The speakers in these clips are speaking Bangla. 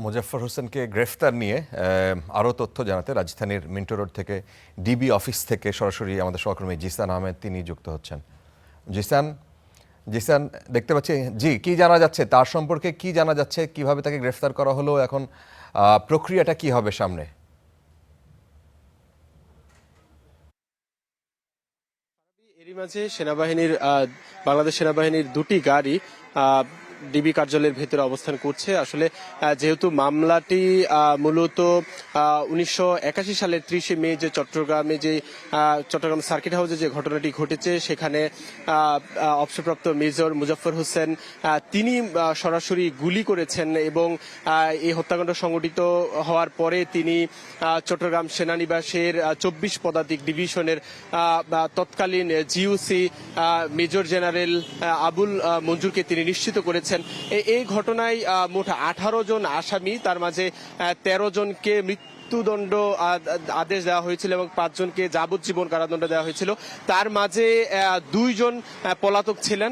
মুজাফফর হোসেনকে গ্রেফতার নিয়ে আরও তথ্য জানাতে রাজধানীর মিন্টো রোড থেকে ডিবি অফিস থেকে সরাসরি আমাদের সহকর্মী জিসান আহমেদ তিনি যুক্ত হচ্ছেন। জিসান জিসান দেখতে পাচ্ছি, জি, কি জানা যাচ্ছে তার সম্পর্কে, কি জানা যাচ্ছে, কিভাবে তাকে গ্রেফতার করা হলো, এখন প্রক্রিয়াটা কি হবে সামনে? এরই মাঝে বাংলাদেশ সেনাবাহিনীর দুটি গাড়ি ডিবি কার্যালয়ের ভেতরে অবস্থান করছে। আসলে যেহেতু মামলাটি মূলত 1981 সালের 30 মে যে চট্টগ্রাম সার্কিট হাউসে যে ঘটনাটি ঘটেছে, সেখানে অবসরপ্রাপ্ত মেজর মুজাফফর হোসেন তিনি সরাসরি গুলি করেছেন এবং এই হত্যাকাণ্ড সংঘটিত হওয়ার পরে তিনি চট্টগ্রাম সেনানিবাসের 24 পদাতিক ডিভিশনের তৎকালীন জিইউসি মেজর জেনারেল আবুল মঞ্জুরকে তিনি নিশ্চিত করেছেন। এই ঘটনায় মোট 18 জন আসামি, তার মাঝে 13 জনকে মৃত্যুদণ্ড আদেশ দেওয়া হয়েছিল এবং 5 জনকে যাবজ্জীবন কারাদণ্ড দেওয়া হয়েছিল। তার মাঝে 2 জন পলাতক ছিলেন,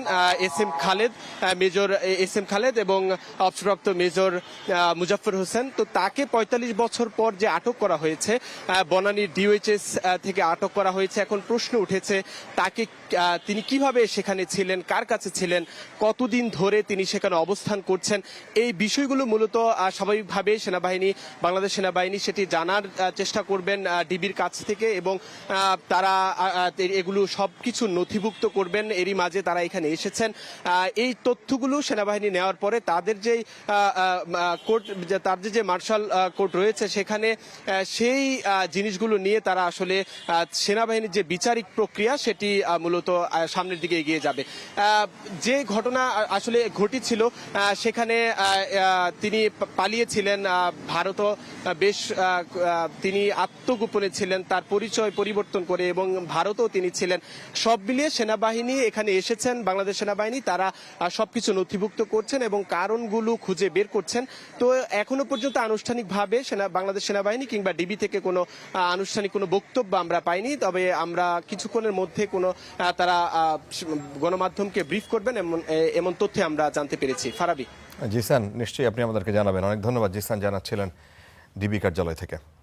মেজর এস এম খালেদ এবং অবসরপ্রাপ্ত মেজর মুজাফফর হোসেন। তো তাকে 45 বছর পর যে আটক করা হয়েছে, বনানীর ডিওএইচএস থেকে আটক করা হয়েছে। এখন প্রশ্ন উঠেছে তিনি কিভাবে সেখানে ছিলেন, কার কাছে ছিলেন, কতদিন ধরে তিনি সেখানে অবস্থান করছেন। এই বিষয়গুলো মূলত স্বাভাবিকভাবে বাংলাদেশ সেনাবাহিনী সেটি জানার চেষ্টা করবেন ডিবির কাছ থেকে এবং তারা এগুলো সবকিছু নথিভুক্ত করবেন। এরই মাঝে তারা এখানে এসেছেন। এই তথ্যগুলো সেনাবাহিনী নেওয়ার পরে তাদের যে মার্শাল কোর্ট রয়েছে সেখানে সেই জিনিসগুলো নিয়ে তারা আসলে সেনাবাহিনীর যে বিচারিক প্রক্রিয়া সেটি মূলত সামনের দিকে এগিয়ে যাবে। যে ঘটনা আসলে ঘটেছিল সেখানে তিনি পালিয়েছিলেন ভারত, বেশ তিনি আত্মগোপনে ছিলেন, তার পরিচয় পরিবর্তন করে, এবং ভারতেও তিনি ছিলেন। সব মিলিয়ে সেনাবাহিনী এখানে এসেছেন, বাংলাদেশ সেনাবাহিনী তারা সবকিছু নথিভুক্ত করছেন এবং কারণগুলো খুঁজে বের করছেন। তো এখনো পর্যন্ত আনুষ্ঠানিকভাবে বাংলাদেশ সেনাবাহিনী কিংবা ডিবি থেকে কোনো আনুষ্ঠানিক কোনো বক্তব্য আমরা পাইনি। তবে আমরা কিছুক্ষণের মধ্যে তারা গণমাধ্যমকে ব্রিফ করবেন এমন তথ্য আমরা জানতে পেরেছি। ফারাবি। জিসান, নিশ্চয়ই আপনি আমাদেরকে জানাবেন। অনেক ধন্যবাদ জিসান, জানাচ্ছিলেন ডিবি কার্যালয় থেকে।